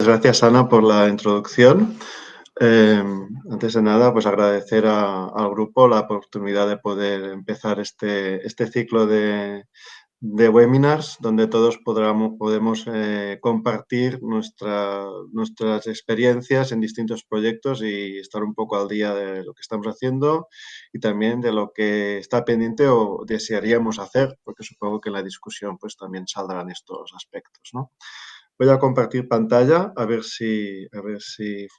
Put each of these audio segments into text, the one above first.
Gracias, Ana, por la introducción. Antes de nada, pues agradecer al grupo la oportunidad de poder empezar este ciclo de webinars donde todos podemos compartir nuestras experiencias en distintos proyectos y estar un poco al día de lo que estamos haciendo y también de lo que está pendiente o desearíamos hacer, porque supongo que en la discusión pues también saldrán estos aspectos, ¿no? Voy a compartir pantalla a ver si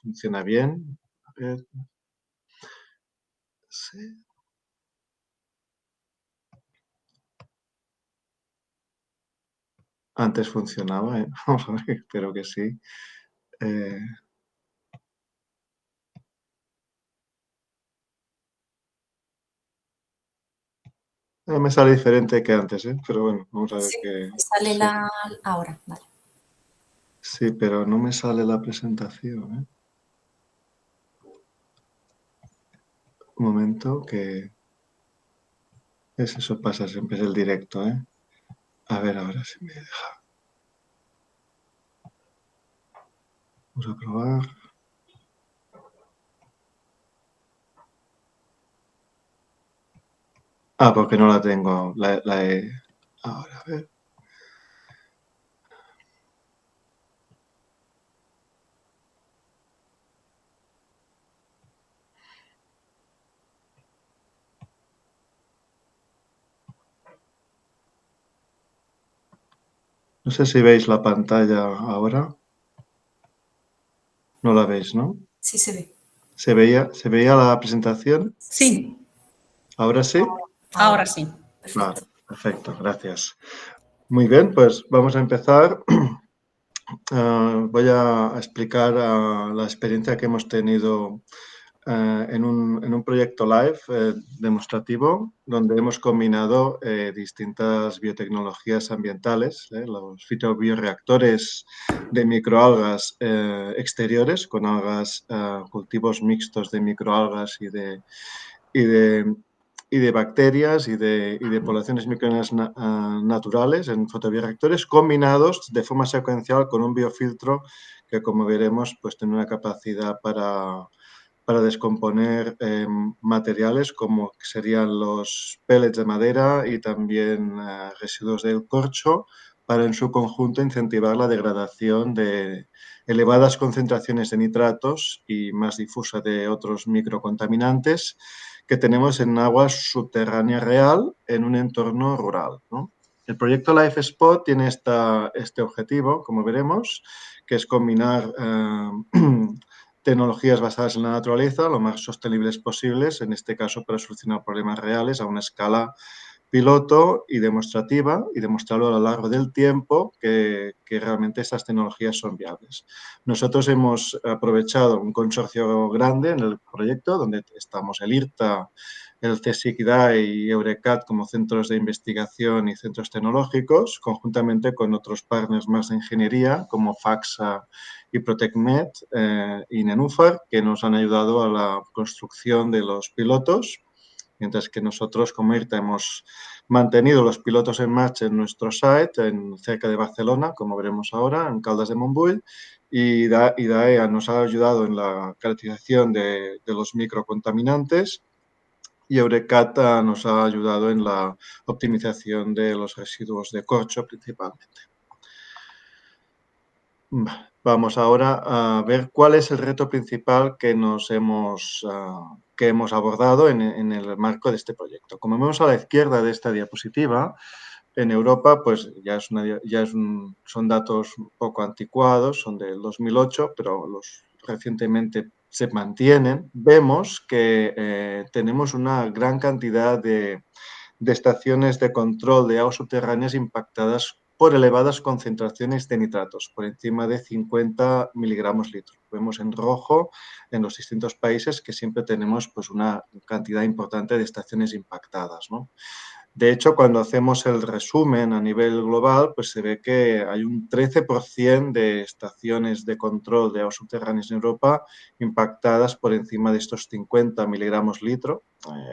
funciona bien. A ver. Sí. Antes funcionaba, ¿eh? Vamos a ver, espero que sí. Me sale diferente que antes, ¿eh? Pero bueno, vamos a ver Sí, qué. me sale Sí, ahora, vale. sí, pero no me sale la presentación, ¿eh? Un momento, que eso pasa siempre, es el directo, ¿eh? A ver ahora si me deja. Vamos a probar. Porque no la tengo. Ahora, a ver. No sé si veis la pantalla ahora. No la veis, ¿no? Sí se ve. ¿Se veía la presentación? Sí, ¿Ahora sí? ahora sí. Vale, perfecto, gracias. Muy bien, pues vamos a empezar. Voy a explicar la experiencia que hemos tenido en un proyecto live demostrativo donde hemos combinado distintas biotecnologías ambientales, los fitobioreactores de microalgas exteriores con algas, cultivos mixtos de microalgas y de, y de bacterias y de poblaciones microbianas naturales en fotobioreactores combinados de forma secuencial con un biofiltro que, como veremos, pues tiene una capacidad para descomponer materiales como serían los pellets de madera y también residuos del corcho para en su conjunto incentivar la degradación de elevadas concentraciones de nitratos y más difusa de otros microcontaminantes que tenemos en agua subterránea real en un entorno rural, ¿no? El proyecto Life Spot tiene este objetivo, como veremos, que es combinar tecnologías basadas en la naturaleza lo más sostenibles posibles, en este caso para solucionar problemas reales a una escala piloto y demostrativa y demostrarlo a lo largo del tiempo que realmente estas tecnologías son viables. Nosotros hemos aprovechado un consorcio grande en el proyecto donde estamos el IRTA, el CSIC-DAE y Eurecat como centros de investigación y centros tecnológicos, conjuntamente con otros partners más de ingeniería como FAXA y Protecmed y Nenúfar, que nos han ayudado a la construcción de los pilotos, mientras que nosotros como IRTA hemos mantenido los pilotos en marcha en nuestro site, cerca de Barcelona, como veremos ahora, en Caldas de Montbui, y DAEA nos ha ayudado en la caracterización de los microcontaminantes y Eurecat nos ha ayudado en la optimización de los residuos de corcho principalmente. Vamos ahora a ver cuál es el reto principal que hemos abordado en el marco de este proyecto. Como vemos a la izquierda de esta diapositiva, en Europa pues son datos un poco anticuados, son del 2008, pero recientemente se mantienen. Vemos que tenemos una gran cantidad de estaciones de control de aguas subterráneas impactadas por elevadas concentraciones de nitratos, por encima de 50 miligramos litro. Vemos en rojo en los distintos países que siempre tenemos pues, una cantidad importante de estaciones impactadas, ¿no? De hecho, cuando hacemos el resumen a nivel global, pues se ve que hay un 13% de estaciones de control de aguas subterráneas en Europa impactadas por encima de estos 50 miligramos litro.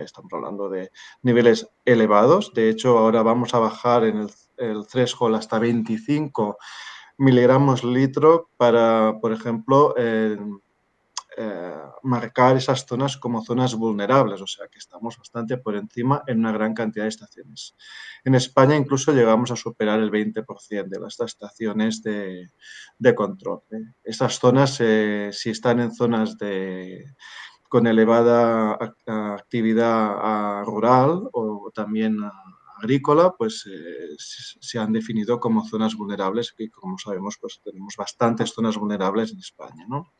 Estamos hablando de niveles elevados. De hecho, ahora vamos a bajar en el threshold hasta 25 miligramos litro para, por ejemplo, marcar esas zonas como zonas vulnerables, o sea que estamos bastante por encima en una gran cantidad de estaciones. En España incluso llegamos a superar el 20% de las estaciones de control. Esas zonas, si están en zonas con elevada actividad rural o también agrícola, pues se han definido como zonas vulnerables y como sabemos, pues tenemos bastantes zonas vulnerables en España, ¿no?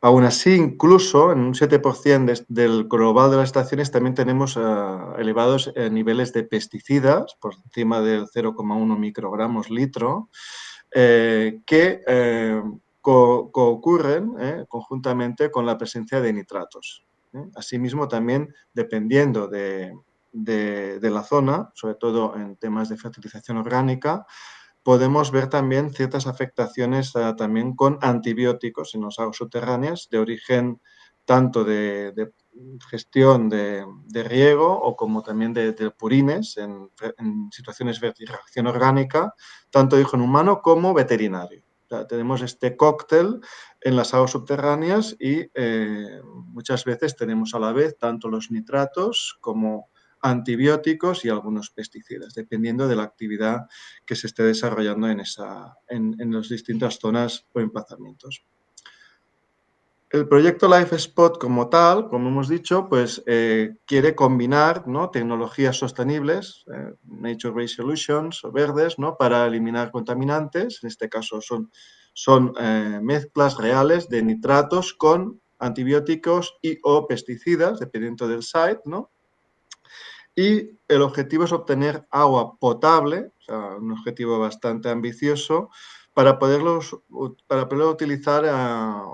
Aún así, incluso en un 7% del global de las estaciones también tenemos elevados niveles de pesticidas, por encima del 0,1 microgramos litro, que ocurren conjuntamente con la presencia de nitratos. Asimismo, también dependiendo de la zona, sobre todo en temas de fertilización orgánica, podemos ver también ciertas afectaciones también con antibióticos en las aguas subterráneas de origen tanto de gestión de riego o como también de purines en situaciones de reacción orgánica, tanto de origen humano como veterinario. O sea, tenemos este cóctel en las aguas subterráneas y muchas veces tenemos a la vez tanto los nitratos como antibióticos y algunos pesticidas, dependiendo de la actividad que se esté desarrollando en las distintas zonas o emplazamientos. El proyecto Life Spot como tal, como hemos dicho, pues quiere combinar, ¿no?, tecnologías sostenibles, Nature-Based Solutions o verdes, ¿no?, para eliminar contaminantes. En este caso son mezclas reales de nitratos con antibióticos y o pesticidas, dependiendo del site, ¿no? Y el objetivo es obtener agua potable, o sea, un objetivo bastante ambicioso, para poderlo utilizar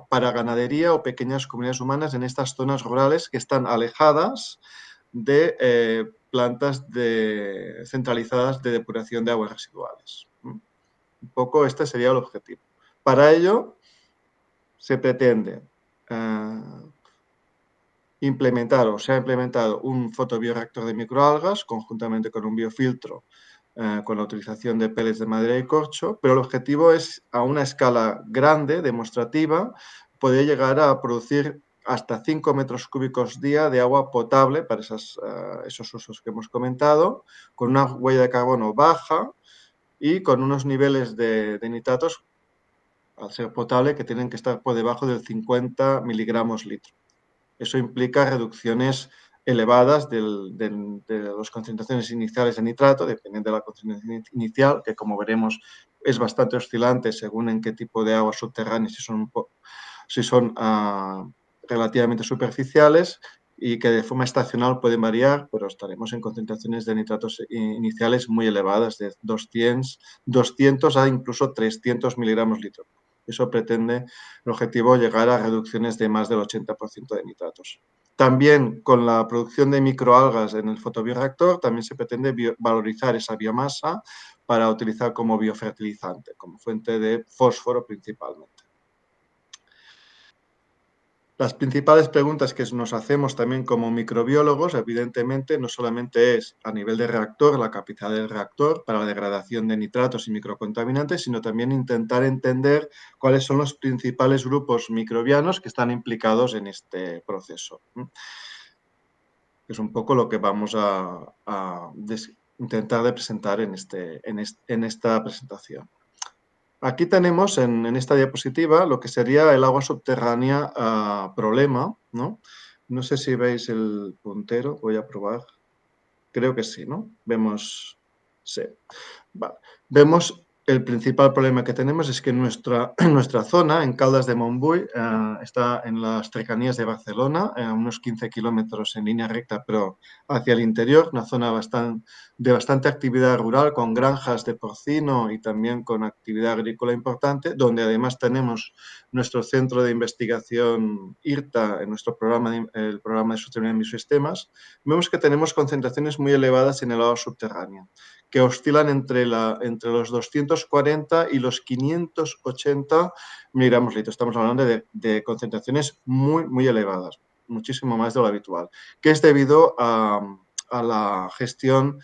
para ganadería o pequeñas comunidades humanas en estas zonas rurales que están alejadas de plantas centralizadas de depuración de aguas residuales. Un poco este sería el objetivo. Para ello se pretende se ha implementado un fotobioreactor de microalgas conjuntamente con un biofiltro con la utilización de pellets de madera y corcho, pero el objetivo es a una escala grande, demostrativa, poder llegar a producir hasta 5 metros cúbicos día de agua potable para esos usos que hemos comentado, con una huella de carbono baja y con unos niveles de nitratos, al ser potable, que tienen que estar por debajo del 50 miligramos litro. Eso implica reducciones elevadas de las concentraciones iniciales de nitrato, dependiendo de la concentración inicial, que como veremos es bastante oscilante según en qué tipo de aguas subterráneas, si son relativamente superficiales y que de forma estacional pueden variar, pero estaremos en concentraciones de nitratos iniciales muy elevadas, de 200 a incluso 300 miligramos litro. Eso pretende, el objetivo, llegar a reducciones de más del 80% de nitratos. También con la producción de microalgas en el fotobioreactor también se pretende valorizar esa biomasa para utilizar como biofertilizante, como fuente de fósforo principalmente. Las principales preguntas que nos hacemos también como microbiólogos, evidentemente, no solamente es a nivel de reactor, la capacidad del reactor para la degradación de nitratos y microcontaminantes, sino también intentar entender cuáles son los principales grupos microbianos que están implicados en este proceso. Es un poco lo que vamos a intentar de presentar en esta presentación. Aquí tenemos en esta diapositiva lo que sería el agua subterránea problema, ¿no? No sé si veis el puntero, voy a probar. Creo que sí, ¿no? Vemos, sí. Vale. Vemos el principal problema que tenemos es que nuestra zona, en Caldas de Montbui, está en las cercanías de Barcelona, a unos 15 kilómetros en línea recta, pero hacia el interior, una zona de bastante actividad rural, con granjas de porcino y también con actividad agrícola importante, donde además tenemos nuestro centro de investigación IRTA, en nuestro programa, el programa de sostenibilidad de Bioesistemas. Vemos que tenemos concentraciones muy elevadas en el agua subterránea, que oscilan entre los 240 y los 580 miligramos litro. Estamos hablando de concentraciones muy, muy elevadas, muchísimo más de lo habitual, que es debido a la gestión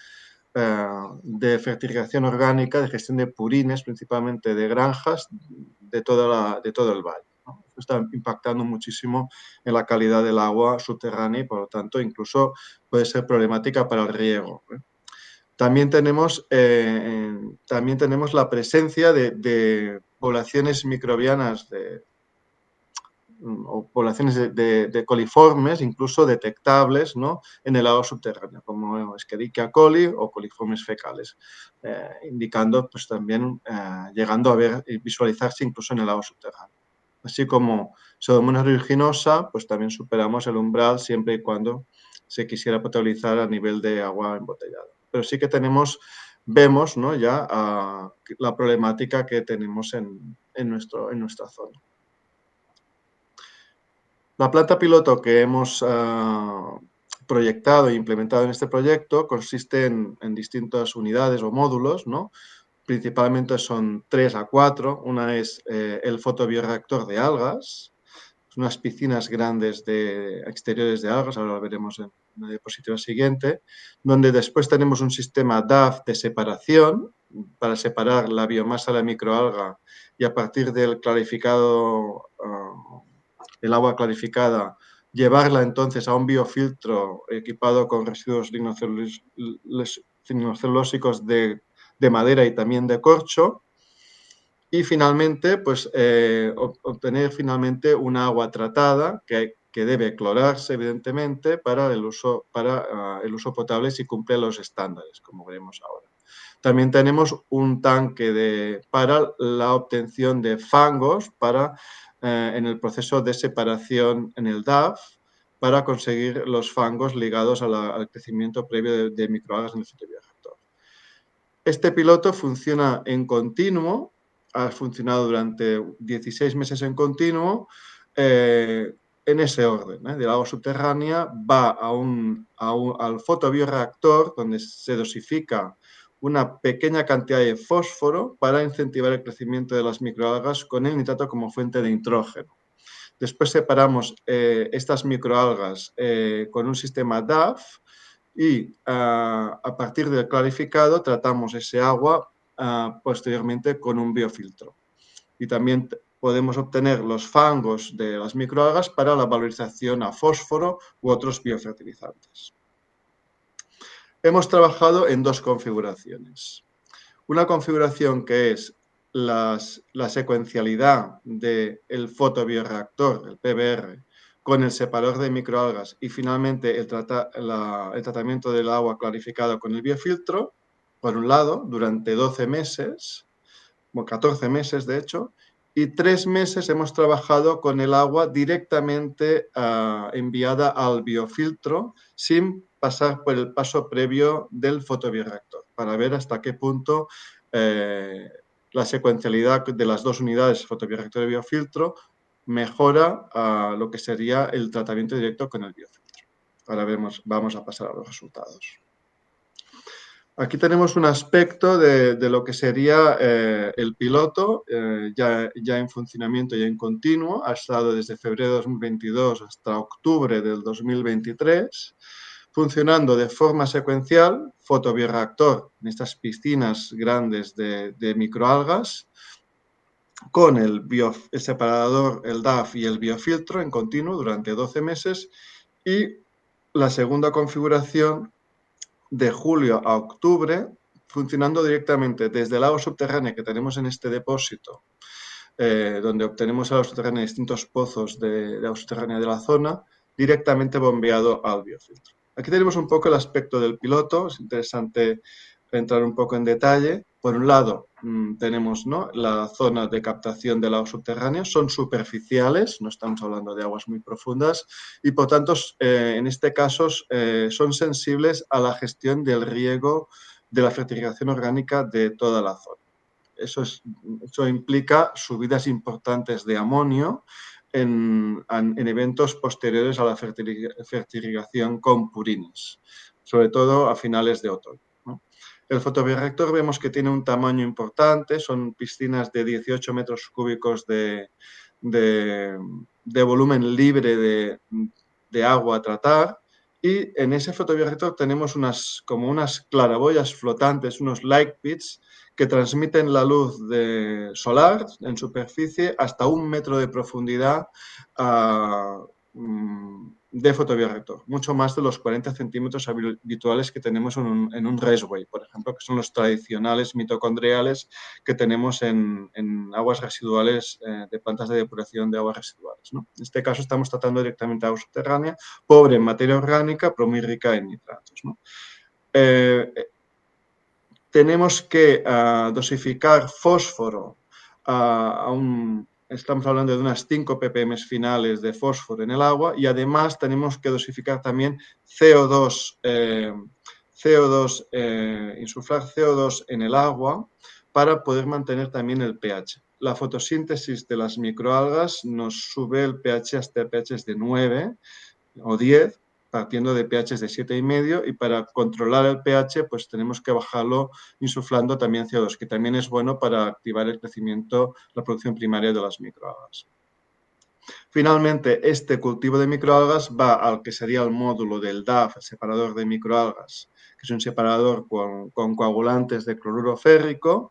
de fertilización orgánica, de gestión de purines, principalmente de granjas de todo el valle, ¿no? Esto está impactando muchísimo en la calidad del agua subterránea y, por lo tanto, incluso puede ser problemática para el riego, ¿eh? También tenemos la presencia de poblaciones microbianas o poblaciones de coliformes, incluso detectables, ¿no?, en el agua subterránea, como Escherichia coli o coliformes fecales, indicando, pues también llegando a ver y visualizarse incluso en el agua subterránea. Así como Pseudomonas aeruginosa, pues también superamos el umbral siempre y cuando se quisiera potabilizar a nivel de agua embotellada. Pero sí que vemos, ¿no?, ya la problemática que tenemos en nuestra zona. La planta piloto que hemos proyectado e implementado en este proyecto consiste en distintas unidades o módulos, ¿no? Principalmente son 3 a 4. Una es el fotobioreactor de algas, unas piscinas grandes exteriores de algas, ahora lo veremos en una diapositiva siguiente, donde después tenemos un sistema DAF de separación para separar la biomasa de la microalga y a partir del clarificado, el agua clarificada, llevarla entonces a un biofiltro equipado con residuos lignocelulósicos de madera y también de corcho. Y finalmente, pues obtener finalmente una agua tratada que debe clorarse, evidentemente, para el uso potable si cumple los estándares, como veremos ahora. También tenemos un tanque para la obtención de fangos en el proceso de separación en el DAF para conseguir los fangos ligados al crecimiento previo de microalgas en el fotobioreactor. Este piloto funciona en continuo, ha funcionado durante 16 meses en continuo, en ese orden, del agua subterránea va al fotobioreactor donde se dosifica una pequeña cantidad de fósforo para incentivar el crecimiento de las microalgas con el nitrato como fuente de nitrógeno. Después separamos estas microalgas con un sistema DAF y a partir del clarificado tratamos ese agua posteriormente con un biofiltro. Y también podemos obtener los fangos de las microalgas para la valorización a fósforo u otros biofertilizantes. Hemos trabajado en 2 configuraciones. Una configuración que es la secuencialidad del fotobioreactor, el PBR, con el separador de microalgas y finalmente el tratamiento del agua clarificado con el biofiltro, por un lado, durante 12 meses, o 14 meses de hecho, y 3 meses hemos trabajado con el agua directamente enviada al biofiltro sin pasar por el paso previo del fotobioreactor, para ver hasta qué punto la secuencialidad de las 2 unidades, fotobioreactor y biofiltro, mejora lo que sería el tratamiento directo con el biofiltro. Ahora vamos a pasar a los resultados. Aquí tenemos un aspecto de lo que sería el piloto ya en funcionamiento y en continuo. Ha estado desde febrero de 2022 hasta octubre del 2023, funcionando de forma secuencial, fotobioreactor en estas piscinas grandes de microalgas, con el separador, el DAF y el biofiltro en continuo durante 12 meses y la segunda configuración de julio a octubre, funcionando directamente desde el agua subterránea que tenemos en este depósito, donde obtenemos agua subterránea de distintos pozos de agua subterránea de la zona, directamente bombeado al biofiltro. Aquí tenemos un poco el aspecto del piloto, es interesante entrar un poco en detalle. Por un lado, tenemos, ¿no?, la zona de captación del agua subterránea, son superficiales, no estamos hablando de aguas muy profundas y, por tanto, en este caso son sensibles a la gestión del riego de la fertilización orgánica de toda la zona. Eso implica subidas importantes de amonio en eventos posteriores a la fertilización con purines, sobre todo a finales de otoño, ¿no? El fotobioreactor vemos que tiene un tamaño importante, son piscinas de 18 metros cúbicos de volumen libre de agua a tratar y en ese fotobioreactor tenemos como unas claraboyas flotantes, unos light pits, que transmiten la luz solar en superficie hasta 1 metro de profundidad de fotobioreactor, mucho más de los 40 centímetros habituales que tenemos en un raceway, por ejemplo, que son los tradicionales mitocondriales que tenemos en aguas residuales de plantas de depuración de aguas residuales, ¿no? En este caso estamos tratando directamente agua subterránea, pobre en materia orgánica, pero muy rica en nitratos, ¿no? Tenemos que dosificar fósforo estamos hablando de unas 5 ppm finales de fósforo en el agua, y además tenemos que dosificar también CO2, insuflar CO2 en el agua para poder mantener también el pH. La fotosíntesis de las microalgas nos sube el pH hasta pHs de 9 o 10, partiendo de pHs de 7,5, y para controlar el pH pues tenemos que bajarlo insuflando también CO2, que también es bueno para activar el crecimiento, la producción primaria de las microalgas. Finalmente, este cultivo de microalgas va al que sería el módulo del DAF, el separador de microalgas, que es un separador con coagulantes de cloruro férrico,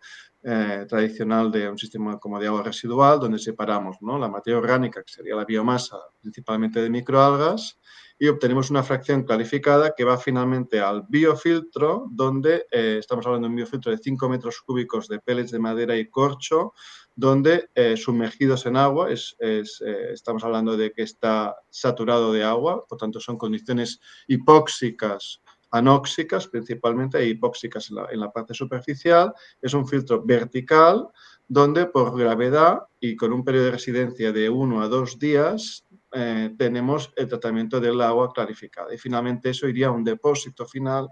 tradicional de un sistema como de agua residual, donde separamos, ¿no?, la materia orgánica, que sería la biomasa, principalmente de microalgas, y obtenemos una fracción clarificada que va finalmente al biofiltro, donde estamos hablando de un biofiltro de 5 metros cúbicos de pellets de madera y corcho, donde sumergidos en agua, estamos hablando de que está saturado de agua, por tanto son condiciones hipóxicas, anóxicas principalmente, e hipóxicas en la parte superficial. Es un filtro vertical donde por gravedad y con un periodo de residencia de 1 a 2 días tenemos el tratamiento del agua clarificada. Y finalmente eso iría a un depósito final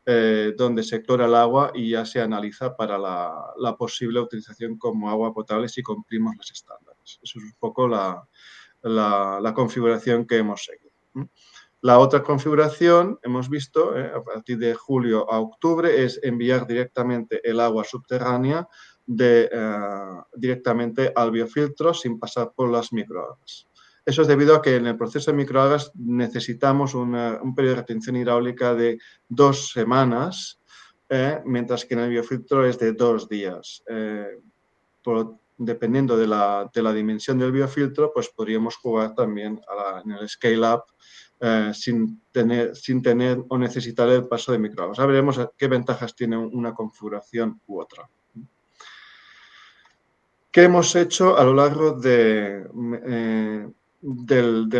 donde se clora el agua y ya se analiza para la posible utilización como agua potable si cumplimos los estándares. Eso es un poco la configuración que hemos seguido. La otra configuración, hemos visto, a partir de julio a octubre, es enviar directamente el agua subterránea directamente al biofiltro sin pasar por las microalgas. Eso es debido a que en el proceso de microalgas necesitamos un periodo de retención hidráulica de 2 semanas, mientras que en el biofiltro es de 2 días. Dependiendo de la dimensión del biofiltro, pues podríamos jugar también en el scale-up sin tener o necesitar el paso de microalgas. Ahora veremos qué ventajas tiene una configuración u otra. ¿Qué hemos hecho a lo largo del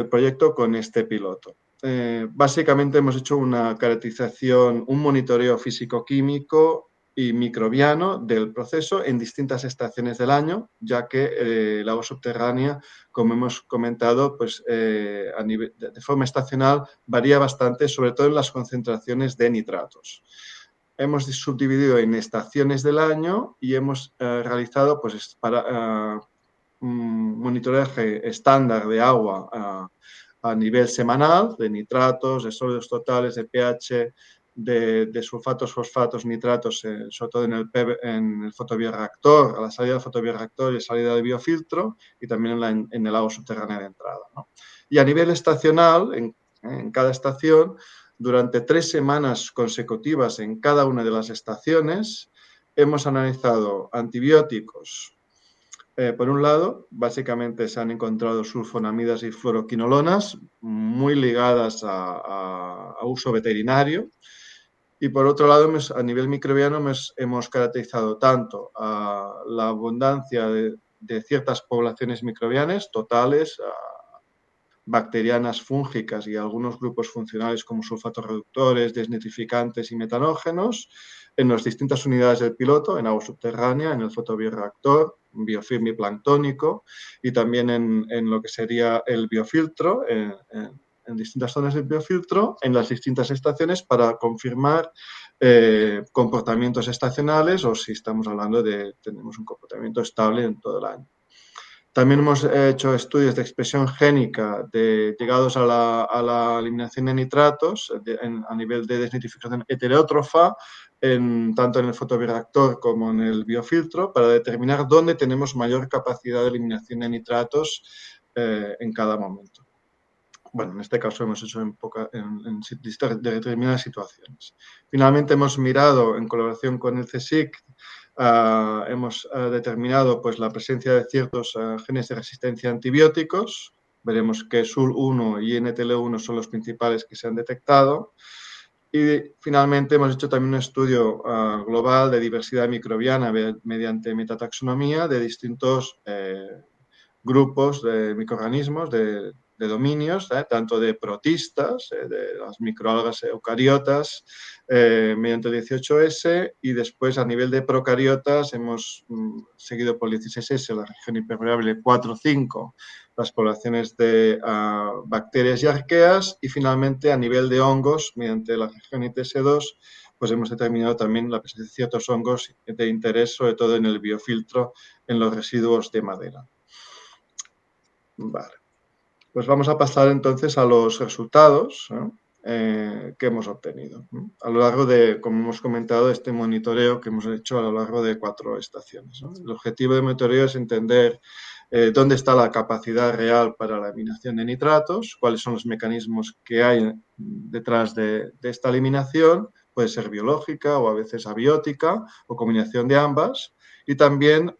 proyecto con este piloto? Básicamente hemos hecho una caracterización, un monitoreo físico-químico y microbiano del proceso en distintas estaciones del año, ya que el agua subterránea, como hemos comentado, pues, de forma estacional varía bastante, sobre todo en las concentraciones de nitratos. Hemos subdividido en estaciones del año y hemos realizado pues, un monitoreaje estándar de agua a nivel semanal, de nitratos, de sólidos totales, de pH, de sulfatos, fosfatos, nitratos, sobre todo en el fotobioreactor, a la salida del fotobioreactor y salida del biofiltro, y también en el agua subterránea de entrada, ¿no? Y a nivel estacional, en cada estación, durante 3 semanas consecutivas en cada una de las estaciones, hemos analizado antibióticos. Por un lado, básicamente se han encontrado sulfonamidas y fluoroquinolonas muy ligadas a uso veterinario. Y por otro lado, a nivel microbiano hemos caracterizado tanto la abundancia de ciertas poblaciones microbianas totales, bacterianas, fúngicas y algunos grupos funcionales como sulfatos reductores, desnitrificantes y metanógenos en las distintas unidades del piloto, en agua subterránea, en el fotobioreactor, biofilm y planctónico, y también en lo que sería el biofiltro, en distintas zonas del biofiltro, en las distintas estaciones, para confirmar comportamientos estacionales o si estamos hablando tenemos un comportamiento estable en todo el año. También hemos hecho estudios de expresión génica ligados a la eliminación de nitratos a nivel de desnitrificación heterótrofa, tanto en el fotobioreactor como en el biofiltro, para determinar dónde tenemos mayor capacidad de eliminación de nitratos en cada momento. bueno, en este caso hemos hecho en determinadas situaciones. Finalmente hemos mirado, en colaboración con el CSIC, hemos determinado pues, la presencia de ciertos genes de resistencia a antibióticos. Veremos que SUL1 y NTL1 son los principales que se han detectado. Y finalmente hemos hecho también un estudio global de diversidad microbiana mediante metataxonomía de distintos grupos de microorganismos, de dominios, tanto de protistas, de las microalgas eucariotas, mediante el 18S, y después a nivel de procariotas hemos seguido por el 16S la región impermeable 4-5, las poblaciones de bacterias y arqueas, y finalmente a nivel de hongos, mediante la región ITS2, pues hemos determinado también la presencia de ciertos hongos de interés, sobre todo en el biofiltro, en los residuos de madera. Vale. Pues vamos a pasar entonces a los resultados que hemos obtenido a lo largo de, como hemos comentado, este monitoreo que hemos hecho a lo largo de 4 estaciones. El objetivo del monitoreo es entender dónde está la capacidad real para la eliminación de nitratos, cuáles son los mecanismos que hay detrás de esta eliminación, puede ser biológica o a veces abiótica o combinación de ambas, y también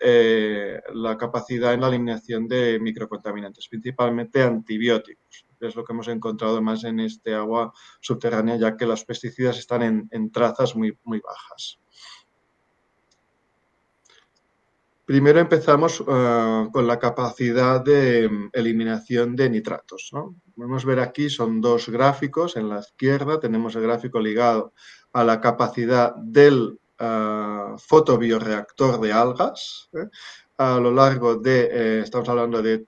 la capacidad en la eliminación de microcontaminantes, principalmente antibióticos. Es lo que hemos encontrado más en este agua subterránea, ya que los pesticidas están en trazas muy, muy bajas. Primero empezamos con la capacidad de eliminación de nitratos, ¿no? Podemos ver aquí, son 2 gráficos. En la izquierda tenemos el gráfico ligado a la capacidad del fotobioreactor de algas. A lo largo de, estamos hablando de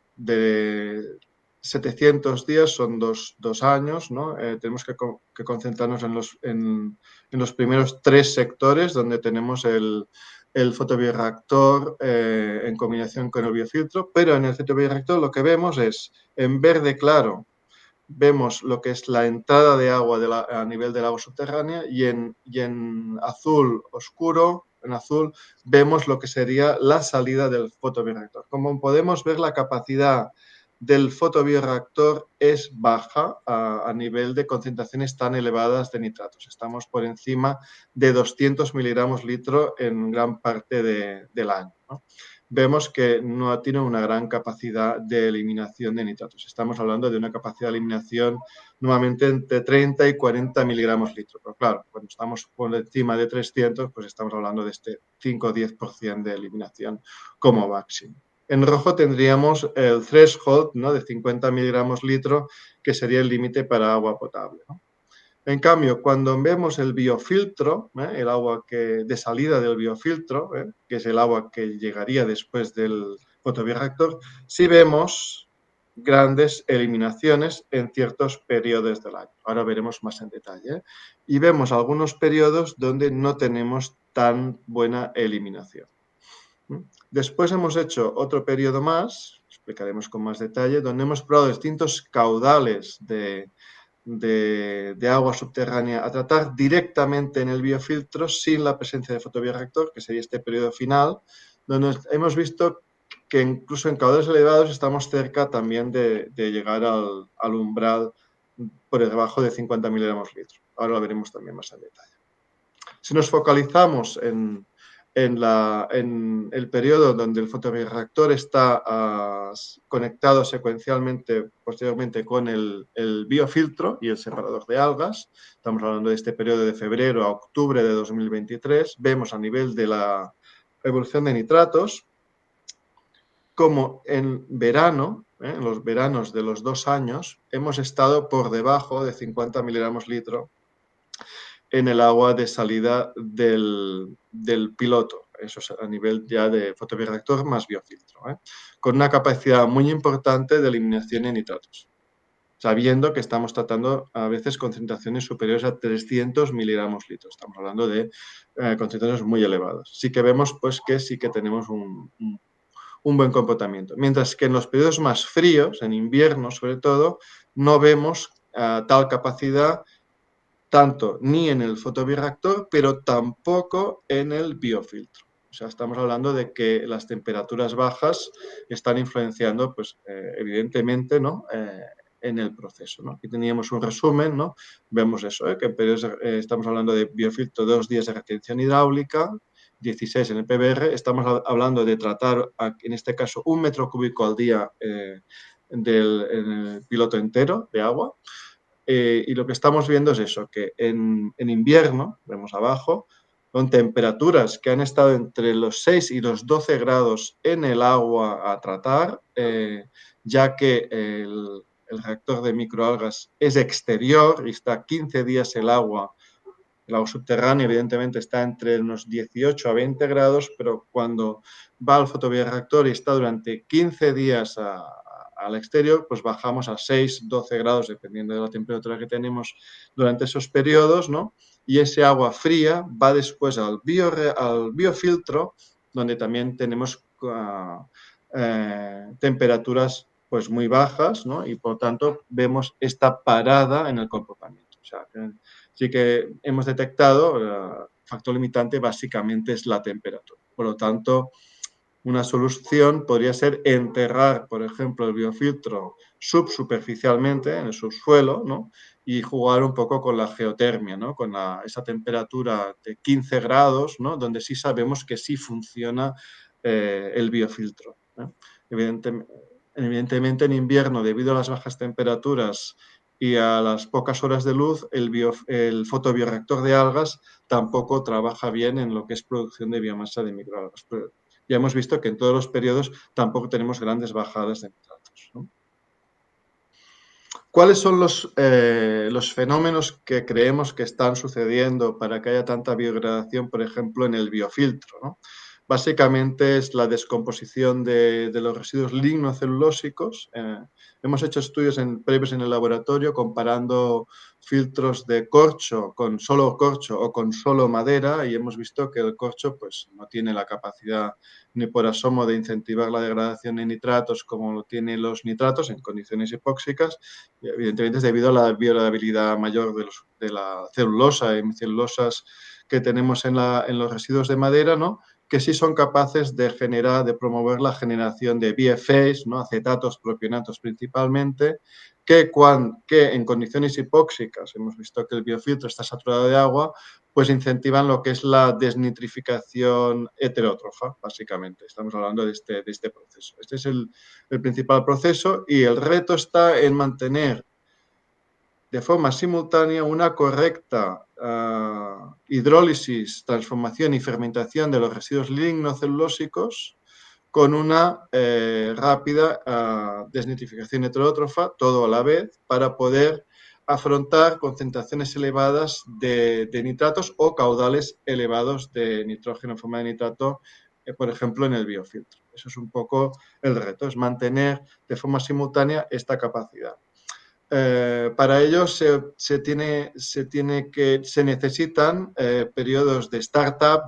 700 días, son 2 años, ¿no? Tenemos que concentrarnos en los primeros 3 sectores donde tenemos el fotobioreactor en combinación con el biofiltro, pero en el fotobioreactor lo que vemos es, en verde claro, vemos lo que es la entrada de agua a nivel del agua subterránea, y en azul oscuro, en azul, vemos lo que sería la salida del fotobioreactor. Como podemos ver, la capacidad del fotobioreactor es baja a nivel de concentraciones tan elevadas de nitratos. Estamos por encima de 200 miligramos litro en gran parte del año, ¿no? Vemos que no tiene una gran capacidad de eliminación de nitratos. Estamos hablando de una capacidad de eliminación nuevamente entre 30 y 40 miligramos litro. Pero claro, cuando estamos por encima de 300, pues estamos hablando de este 5 o 10% de eliminación como máximo. En rojo tendríamos el threshold, ¿no?, de 50 miligramos litro, que sería el límite para agua potable, ¿no? En cambio, cuando vemos el biofiltro, el agua de salida del biofiltro, que es el agua que llegaría después del fotobioreactor, sí vemos grandes eliminaciones en ciertos periodos del año. Ahora veremos más en detalle. Y vemos algunos periodos donde no tenemos tan buena eliminación. Después hemos hecho otro periodo más, explicaremos con más detalle, donde hemos probado distintos caudales de agua subterránea a tratar directamente en el biofiltro sin la presencia de fotobioreactor, que sería este periodo final, donde hemos visto que incluso en caudales elevados estamos cerca también de llegar al umbral por debajo de 50 miligramos litro. Ahora lo veremos también más en detalle. Si nos focalizamos en el periodo donde el fotobioreactor está conectado secuencialmente posteriormente con el biofiltro y el separador de algas, estamos hablando de este periodo de febrero a octubre de 2023, vemos a nivel de la evolución de nitratos como en verano, en los veranos de los 2 años, hemos estado por debajo de 50 miligramos litro en el agua de salida del piloto. Eso es a nivel ya de fotobioreactor más biofiltro, con una capacidad muy importante de eliminación de nitratos, sabiendo que estamos tratando a veces concentraciones superiores a 300 miligramos litro. Estamos hablando de concentraciones muy elevadas. Sí que vemos pues, que sí que tenemos un buen comportamiento. Mientras que en los periodos más fríos, en invierno sobre todo, no vemos tal capacidad tanto ni en el fotobioreactor, pero tampoco en el biofiltro. O sea, estamos hablando de que las temperaturas bajas están influenciando, pues, evidentemente, ¿no?, en el proceso, ¿no? Aquí teníamos un resumen, ¿no? Vemos eso, que en periodos, estamos hablando de biofiltro 2 días de retención hidráulica, 16 en el PBR, estamos hablando de tratar, en este caso, 1 metro cúbico al día en el piloto entero de agua. Y lo que estamos viendo es eso, que en invierno, vemos abajo, con temperaturas que han estado entre los 6 y los 12 grados en el agua a tratar, ya que el reactor de microalgas es exterior y está 15 días el agua subterránea evidentemente está entre unos 18 a 20 grados, pero cuando va al fotobioreactor y está durante 15 días al exterior, pues bajamos a 6, 12 grados, dependiendo de la temperatura que tenemos durante esos periodos, ¿no? Y ese agua fría va después al biofiltro, donde también tenemos temperaturas pues muy bajas, ¿no? Y por tanto vemos esta parada en el comportamiento. O sea, sí que hemos detectado, el factor limitante básicamente es la temperatura. Por lo tanto, una solución podría ser enterrar, por ejemplo, el biofiltro subsuperficialmente en el subsuelo, ¿no? Y jugar un poco con la geotermia, ¿no? Con esa temperatura de 15 grados, ¿no? Donde sí sabemos que sí funciona el biofiltro, ¿no? Evidentemente, en invierno, debido a las bajas temperaturas y a las pocas horas de luz, el fotobioreactor de algas tampoco trabaja bien en lo que es producción de biomasa de microalgas. Pero ya hemos visto que en todos los periodos tampoco tenemos grandes bajadas de nitratos, ¿no? ¿Cuáles son los fenómenos que creemos que están sucediendo para que haya tanta biodegradación, por ejemplo, en el biofiltro, ¿no? Básicamente es la descomposición de los residuos lignocelulósicos. Hemos hecho estudios previos en el laboratorio comparando filtros de corcho con solo corcho o con solo madera y hemos visto que el corcho pues, no tiene la capacidad ni por asomo de incentivar la degradación de nitratos como lo tienen los nitratos en condiciones hipóxicas. Y evidentemente es debido a la biodegradabilidad mayor de la celulosa y hemicelulosas que tenemos en los residuos de madera, ¿no? Que sí son capaces de promover la generación de BFAs, ¿no? Acetatos, propionatos principalmente, que en condiciones hipóxicas, hemos visto que el biofiltro está saturado de agua, pues incentivan lo que es la desnitrificación heterótrofa, básicamente. Estamos hablando de este proceso. Este es el principal proceso y el reto está en mantener de forma simultánea una correcta hidrólisis, transformación y fermentación de los residuos lignocelulósicos con una rápida desnitrificación heterótrofa, todo a la vez, para poder afrontar concentraciones elevadas de nitratos o caudales elevados de nitrógeno en forma de nitrato, por ejemplo, en el biofiltro. Eso es un poco el reto, es mantener de forma simultánea esta capacidad. Para ello se necesitan periodos de startup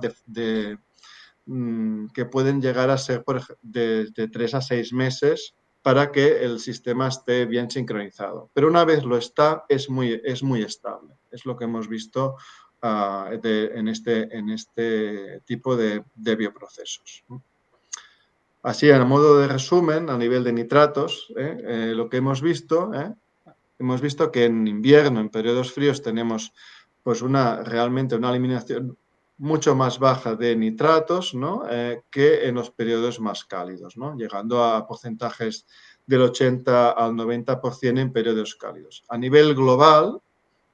que pueden llegar a ser de 3 a 6 meses para que el sistema esté bien sincronizado. Pero una vez lo está, es muy estable. Es lo que hemos visto en este tipo de bioprocesos. Así, a modo de resumen, a nivel de nitratos, lo que hemos visto que en invierno, en periodos fríos, tenemos pues realmente una eliminación mucho más baja de nitratos, ¿no? Que en los periodos más cálidos, ¿no? Llegando a porcentajes del 80 al 90% en periodos cálidos. A nivel global,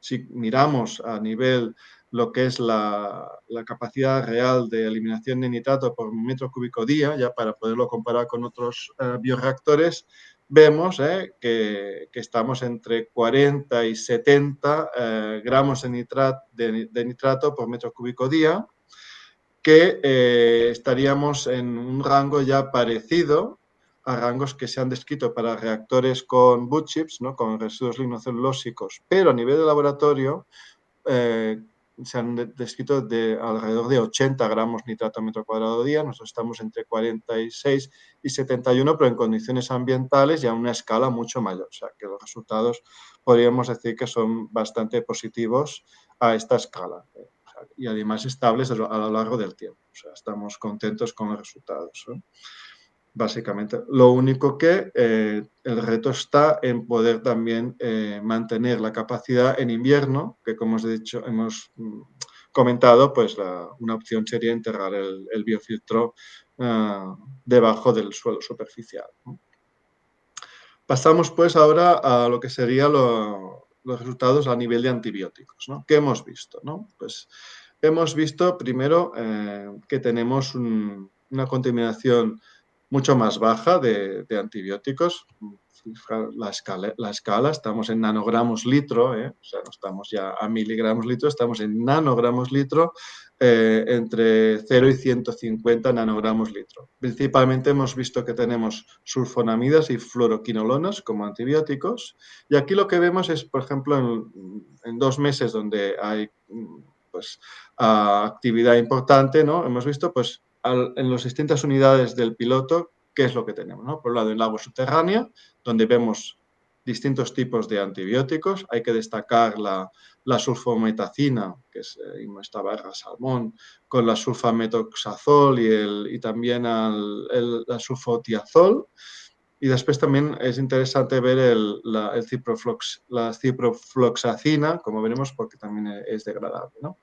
si miramos a nivel lo que es la capacidad real de eliminación de nitrato por metro cúbico día, ya para poderlo comparar con otros bioreactores, vemos que estamos entre 40 y 70 gramos de nitrato por metro cúbico día, que estaríamos en un rango ya parecido a rangos que se han descrito para reactores con wood chips, ¿no? Con residuos lignocelulósicos, pero a nivel de laboratorio se han descrito de alrededor de 80 gramos nitrato a metro cuadrado día. Nosotros estamos entre 46 y 71, pero en condiciones ambientales y a una escala mucho mayor. O sea, que los resultados podríamos decir que son bastante positivos a esta escala. Y además estables a lo largo del tiempo. O sea, estamos contentos con los resultados, ¿no? básicamente. Lo único que el reto está en poder también mantener la capacidad en invierno, que como os he dicho, hemos comentado, pues una opción sería enterrar el biofiltro debajo del suelo superficial, ¿no? Pasamos pues ahora a lo que serían los resultados a nivel de antibióticos, ¿no? ¿Qué hemos visto, no? Pues hemos visto primero que tenemos una contaminación mucho más baja de antibióticos. La escala, estamos en nanogramos litro, o sea, no estamos ya a miligramos litro, estamos en nanogramos litro, entre 0 y 150 nanogramos litro. Principalmente hemos visto que tenemos sulfonamidas y fluoroquinolonas como antibióticos, y aquí lo que vemos es, por ejemplo, en 2 meses donde hay pues, actividad importante, ¿no? Hemos visto pues, en las distintas unidades del piloto qué es lo que tenemos, ¿no? Por un lado, en el agua subterránea, donde vemos distintos tipos de antibióticos. Hay que destacar la sulfometacina, que es esta barra salmón, con la sulfametoxazol y también la sulfotiazol. Y después también es interesante ver la ciprofloxacina, como veremos, porque también es degradable, ¿no?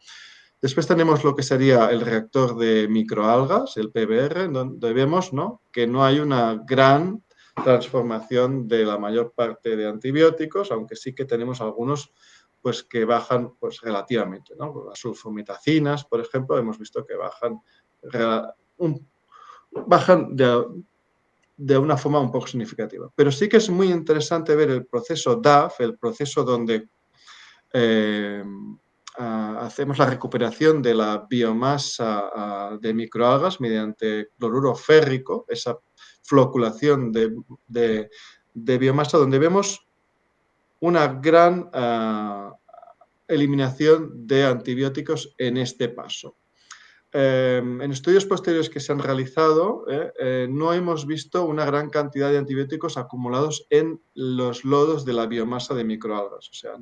Después tenemos lo que sería el reactor de microalgas, el PBR, donde vemos, ¿no?, que no hay una gran transformación de la mayor parte de antibióticos, aunque sí que tenemos algunos pues, que bajan pues, relativamente, ¿no? Las sulfometacinas, por ejemplo, hemos visto que bajan de una forma un poco significativa. Pero sí que es muy interesante ver el proceso DAF, el proceso donde hacemos la recuperación de la biomasa de microalgas mediante cloruro férrico, esa floculación de biomasa, donde vemos una gran eliminación de antibióticos en este paso. En estudios posteriores que se han realizado, no hemos visto una gran cantidad de antibióticos acumulados en los lodos de la biomasa de microalgas. O sea,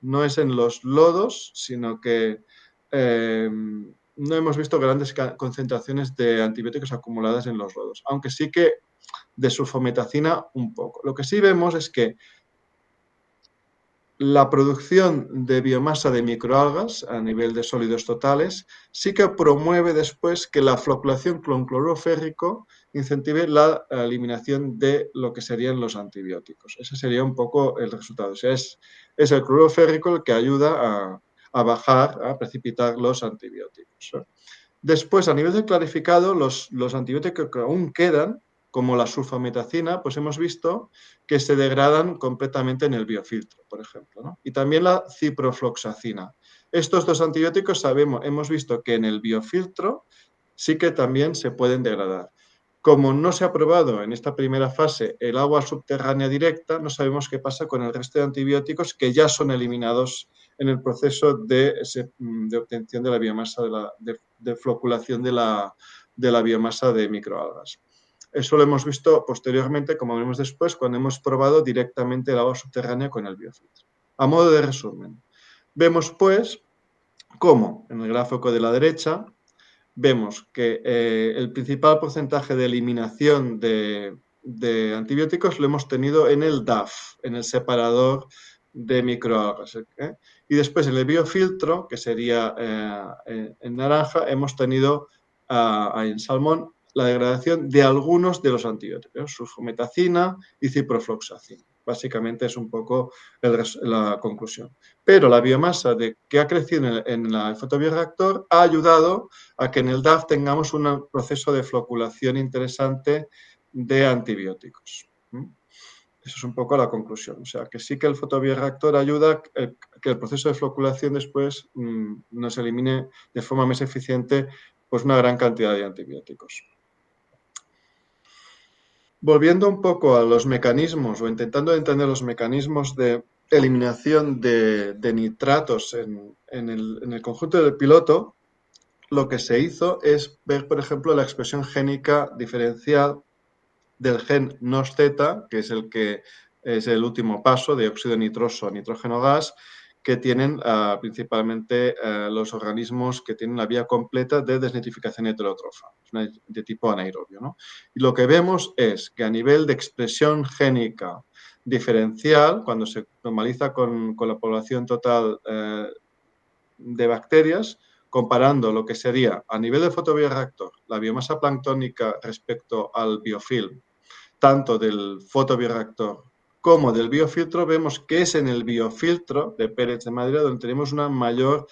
no es en los lodos, sino que no hemos visto grandes concentraciones de antibióticos acumuladas en los lodos, aunque sí que de sulfometacina un poco. Lo que sí vemos es que la producción de biomasa de microalgas a nivel de sólidos totales sí que promueve después que la floculación con cloruro férrico incentive la eliminación de lo que serían los antibióticos. Ese sería un poco el resultado. O sea, es el cloruro férrico el que ayuda a bajar, a precipitar los antibióticos. Después, a nivel de clarificado, los antibióticos que aún quedan, como la sulfametacina, pues hemos visto que se degradan completamente en el biofiltro, por ejemplo, ¿no? Y también la ciprofloxacina. Estos dos antibióticos hemos visto que en el biofiltro sí que también se pueden degradar. Como no se ha probado en esta primera fase el agua subterránea directa, no sabemos qué pasa con el resto de antibióticos que ya son eliminados en el proceso de obtención de la biomasa, de floculación de la biomasa de microalgas. Eso lo hemos visto posteriormente, como veremos después, cuando hemos probado directamente el agua subterránea con el biofiltro. A modo de resumen, vemos pues cómo en el gráfico de la derecha vemos que el principal porcentaje de eliminación de antibióticos lo hemos tenido en el DAF, en el separador de microalgas. Y después en el biofiltro, que sería en naranja, hemos tenido en salmón la degradación de algunos de los antibióticos, sulfometacina y ciprofloxacina. Básicamente es un poco la conclusión. Pero la biomasa que ha crecido en el fotobioreactor ha ayudado a que en el DAF tengamos un proceso de floculación interesante de antibióticos. Eso es un poco la conclusión. O sea, que sí que el fotobioreactor ayuda a que el proceso de floculación después nos elimine de forma más eficiente pues una gran cantidad de antibióticos. Volviendo un poco a los mecanismos o intentando entender los mecanismos de eliminación de nitratos en el conjunto del piloto, lo que se hizo es ver, por ejemplo, la expresión génica diferencial del gen NOS-Z, que es el último paso de óxido nitroso a nitrógeno gas, que tienen principalmente los organismos que tienen la vía completa de desnitrificación heterótrofa, de tipo anaerobio, ¿no? Y lo que vemos es que a nivel de expresión génica diferencial, cuando se normaliza con la población total de bacterias, comparando lo que sería a nivel de fotobioreactor la biomasa planctónica respecto al biofilm, tanto del fotobioreactor como del biofiltro, vemos que es en el biofiltro de Pérez de Madrid donde tenemos una mayor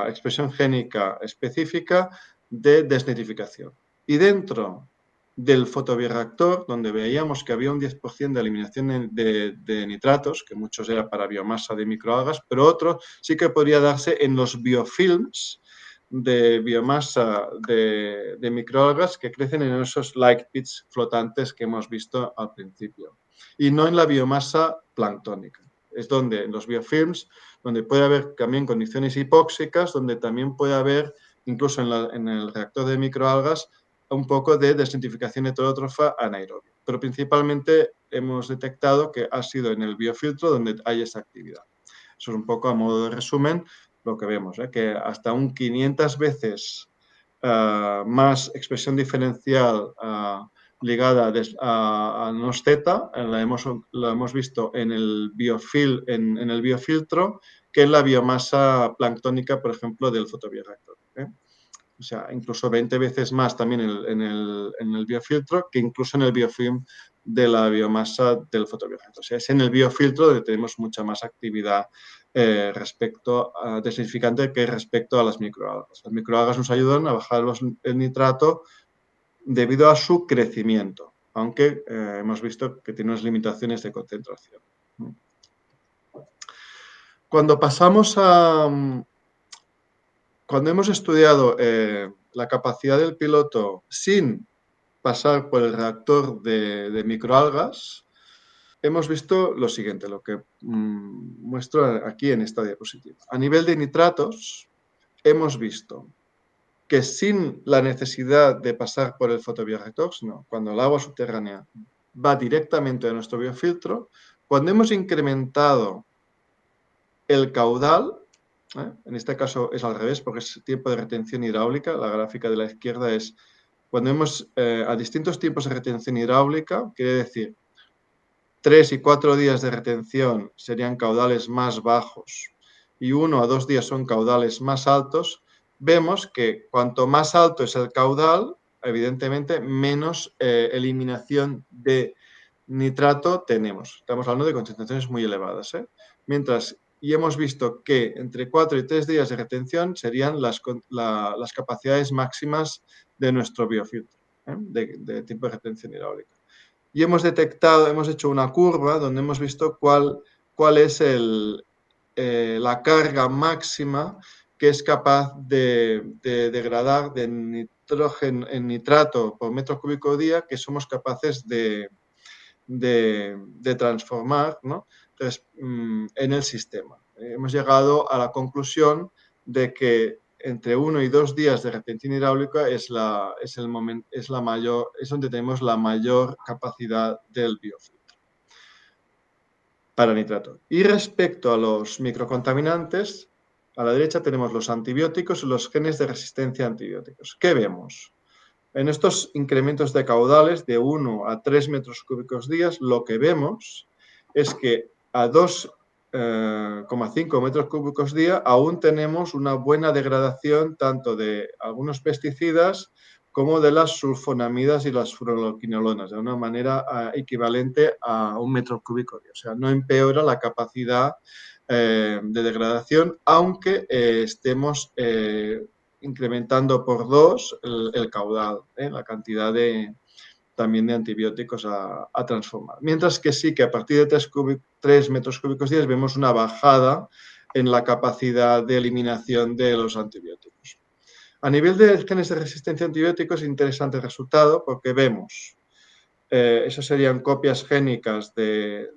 expresión génica específica de desnitrificación. Y dentro del fotobioreactor, donde veíamos que había un 10% de eliminación de nitratos, que muchos era para biomasa de microalgas, pero otro sí que podría darse en los biofilms de biomasa de microalgas que crecen en esos light pits flotantes que hemos visto al principio, y no en la biomasa planctónica. Es donde en los biofilms, donde puede haber también condiciones hipóxicas, donde también puede haber, incluso en el reactor de microalgas, un poco de desnitrificación heterótrofa anaerobia. Pero principalmente hemos detectado que ha sido en el biofiltro donde hay esa actividad. Eso es un poco a modo de resumen lo que vemos, que hasta un 500 veces más expresión diferencial ligada a NOS-Z, la hemos visto en el biofiltro, que en la biomasa planctónica, por ejemplo, del fotobioreactor. O sea, incluso 20 veces más también en el biofiltro que incluso en el biofilm de la biomasa del fotobioreactor. O sea, es en el biofiltro donde tenemos mucha más actividad respecto a desnitrificante que respecto a las microalgas. Las microalgas nos ayudan a bajar el nitrato debido a su crecimiento, aunque hemos visto que tiene unas limitaciones de concentración. Cuando pasamos cuando hemos estudiado la capacidad del piloto sin pasar por el reactor de microalgas, hemos visto lo siguiente, lo que muestro aquí en esta diapositiva. A nivel de nitratos, hemos visto que sin la necesidad de pasar por el fotobioreactor, sino cuando el agua subterránea va directamente a nuestro biofiltro, cuando hemos incrementado el caudal, en este caso es al revés porque es tiempo de retención hidráulica, la gráfica de la izquierda es cuando hemos a distintos tiempos de retención hidráulica, quiere decir 3 y 4 días de retención serían caudales más bajos y 1 a 2 días son caudales más altos, vemos que cuanto más alto es el caudal, evidentemente menos eliminación de nitrato tenemos. Estamos hablando de concentraciones muy elevadas. Y hemos visto que entre 4 y 3 días de retención serían las capacidades máximas de nuestro biofiltro, de tiempo de retención hidráulica. Y hemos hecho una curva donde hemos visto cuál es la carga máxima que es capaz de degradar de nitrógeno en nitrato por metro cúbico día que somos capaces de transformar, ¿no? Entonces, en el sistema. Hemos llegado a la conclusión de que entre 1 y 2 días de retención hidráulica es donde tenemos la mayor capacidad del biofiltro para nitrato. Y respecto a los microcontaminantes, a la derecha tenemos los antibióticos y los genes de resistencia a antibióticos. ¿Qué vemos? En estos incrementos de caudales de 1 a 3 metros cúbicos días, lo que vemos es que a 2,5 metros cúbicos día aún tenemos una buena degradación tanto de algunos pesticidas como de las sulfonamidas y las fluoroquinolonas, de una manera equivalente a 1 metro cúbico día. O sea, no empeora la capacidad de degradación, aunque estemos incrementando por 2 el caudal, la cantidad también de antibióticos a transformar. Mientras que sí que a partir de 3 metros cúbicos días vemos una bajada en la capacidad de eliminación de los antibióticos. A nivel de genes de resistencia a antibióticos es interesante el resultado porque vemos, esas serían copias génicas de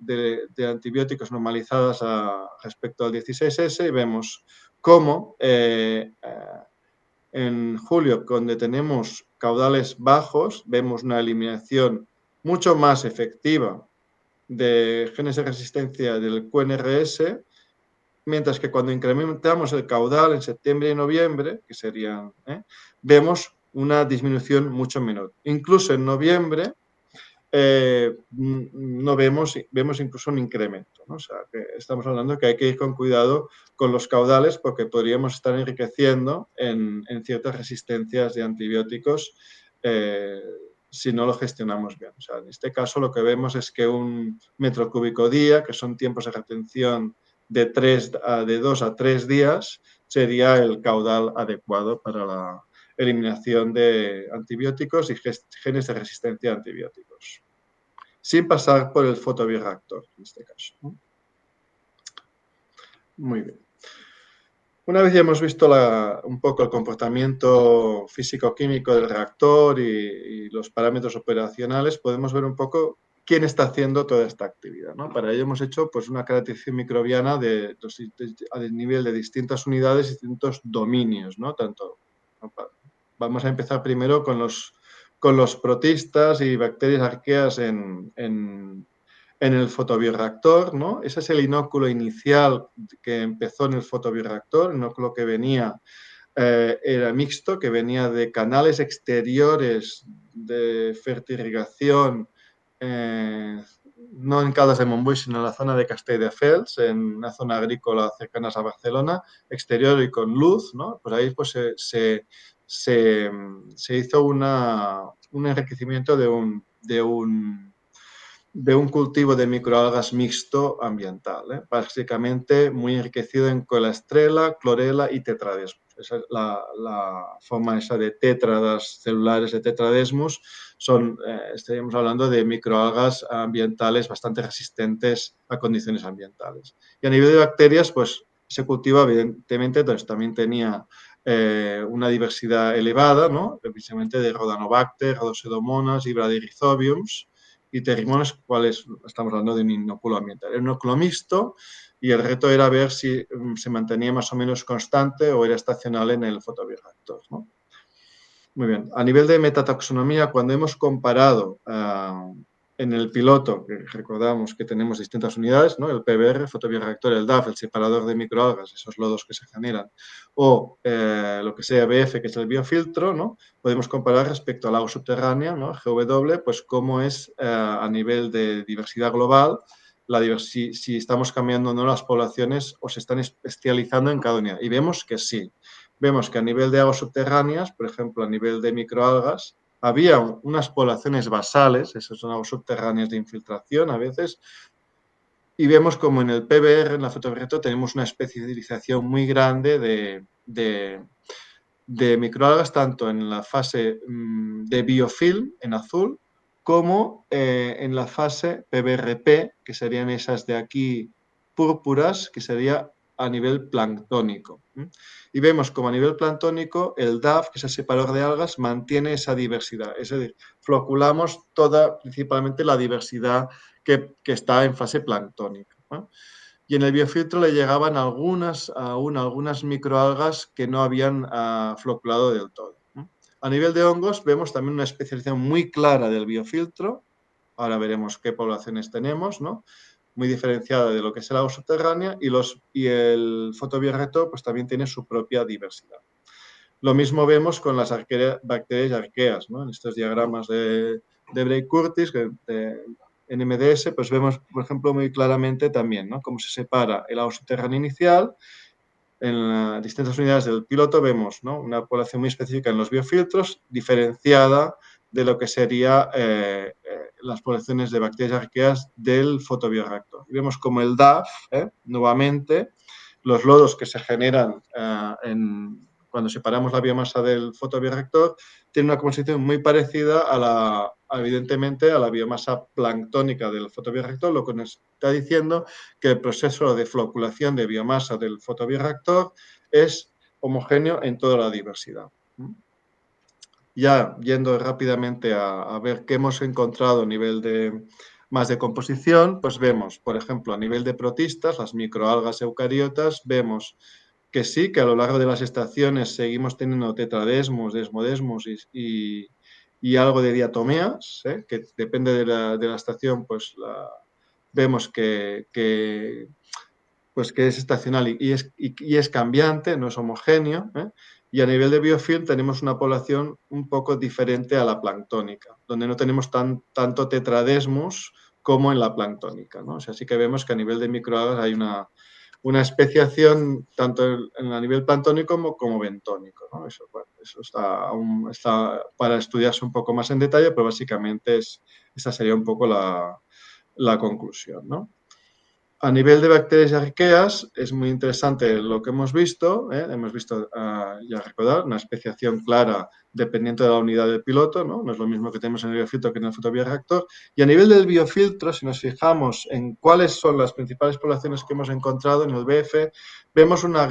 antibióticos normalizadas respecto al 16S y vemos cómo en julio, donde tenemos caudales bajos, vemos una eliminación mucho más efectiva de genes de resistencia del QNRS, mientras que cuando incrementamos el caudal en septiembre y noviembre, que serían, vemos una disminución mucho menor. Incluso en noviembre no vemos incluso un incremento, ¿no? O sea, que estamos hablando que hay que ir con cuidado con los caudales porque podríamos estar enriqueciendo en ciertas resistencias de antibióticos si no lo gestionamos bien. O sea, en este caso lo que vemos es que un metro cúbico día, que son tiempos de retención de 2 a 3 días, sería el caudal adecuado para la eliminación de antibióticos y genes de resistencia a antibióticos, sin pasar por el fotobioreactor, en este caso, ¿no? Muy bien. Una vez ya hemos visto un poco el comportamiento físico-químico del reactor y los parámetros operacionales, podemos ver un poco quién está haciendo toda esta actividad, ¿no? Para ello hemos hecho pues, una caracterización microbiana a nivel de distintas unidades y distintos dominios, ¿no? Vamos a empezar primero con los protistas y bacterias arqueas en el fotobioreactor, ¿no? Ese es el inóculo inicial que empezó en el fotobioreactor, el inóculo que venía era mixto, que venía de canales exteriores de fertirrigación, no en Caldes de Montbui, sino en la zona de Castelldefels, en una zona agrícola cercana a Barcelona, exterior y con luz, ¿no? Pues ahí pues, se hizo un enriquecimiento de un cultivo de microalgas mixto ambiental, básicamente muy enriquecido en colastrela, clorela y tetradesmos. Esa es la forma esa de tétradas celulares de tetradesmos. Estaríamos hablando de microalgas ambientales bastante resistentes a condiciones ambientales. Y a nivel de bacterias, pues se cultiva evidentemente, entonces también tenía una diversidad elevada, ¿no? Precisamente de Rhodanobacter, Rhodopseudomonas y Bradyrhizobiums, y terrimones, cuáles estamos hablando de un inóculo ambiental. Era un inóculo mixto y el reto era ver si se mantenía más o menos constante o era estacional en el fotobioreactor, ¿no? Muy bien. A nivel de metataxonomía, cuando hemos comparado en el piloto, que recordamos que tenemos distintas unidades, ¿no? El PBR, el fotobioreactor, el DAF, el separador de microalgas, esos lodos que se generan, o lo que sea BF, que es el biofiltro, ¿no? Podemos comparar respecto al agua subterránea, ¿no? GW, pues cómo es a nivel de diversidad global, si estamos cambiando o no las poblaciones o se están especializando en cada unidad. Y vemos que sí. Vemos que a nivel de aguas subterráneas, por ejemplo, a nivel de microalgas, había unas poblaciones basales, esas son aguas subterráneas de infiltración a veces, y vemos como en el PBR, en la fotobioreactor, tenemos una especialización muy grande de microalgas, tanto en la fase de biofilm, en azul, como en la fase PBRP, que serían esas de aquí púrpuras, que sería a nivel planctónico. Y vemos como a nivel planctónico el DAF, que es el separador de algas, mantiene esa diversidad. Es decir, floculamos principalmente la diversidad que está en fase planctónica, ¿no? Y en el biofiltro le llegaban algunas microalgas que no habían floculado del todo. A nivel de hongos vemos también una especialización muy clara del biofiltro. Ahora veremos qué poblaciones tenemos, ¿no? Muy diferenciada de lo que es el agua subterránea, y el fotobioreactor pues también tiene su propia diversidad. Lo mismo vemos con las bacterias arqueas, ¿no? En estos diagramas de Bray-Curtis, en MDS, pues vemos, por ejemplo, muy claramente también, ¿no? Cómo se separa el agua subterránea inicial. En las distintas unidades del piloto vemos, ¿no? Una población muy específica en los biofiltros, diferenciada de lo que serían las poblaciones de bacterias arqueas del fotobioreactor. Y vemos como el DAF, nuevamente, los lodos que se generan cuando separamos la biomasa del fotobioreactor tienen una composición muy parecida evidentemente, a la biomasa planctónica del fotobioreactor, lo que nos está diciendo que el proceso de floculación de biomasa del fotobioreactor es homogéneo en toda la diversidad. Ya yendo rápidamente a ver qué hemos encontrado a nivel más de composición, pues vemos, por ejemplo, a nivel de protistas, las microalgas eucariotas, vemos que sí, que a lo largo de las estaciones seguimos teniendo tetradesmos, desmodesmos y algo de diatomeas, que depende de la estación, pues vemos que pues que es estacional y es cambiante, no es homogéneo, ¿eh? Y a nivel de biofilm tenemos una población un poco diferente a la planctónica, donde no tenemos tanto tetradesmus como en la planctónica, ¿no? O sea, sí que vemos que a nivel de microalgas hay una especiación tanto a nivel planctónico como bentónico, ¿no? Eso, bueno, eso está para estudiarse un poco más en detalle, pero básicamente esa sería un poco la conclusión, ¿no? A nivel de bacterias y arqueas es muy interesante lo que hemos visto, ¿eh? Hemos visto, ya recordar, una especiación clara dependiendo de la unidad del piloto, ¿no? No es lo mismo que tenemos en el biofiltro que en el fotobioreactor. Y a nivel del biofiltro, si nos fijamos en cuáles son las principales poblaciones que hemos encontrado en el BF, vemos una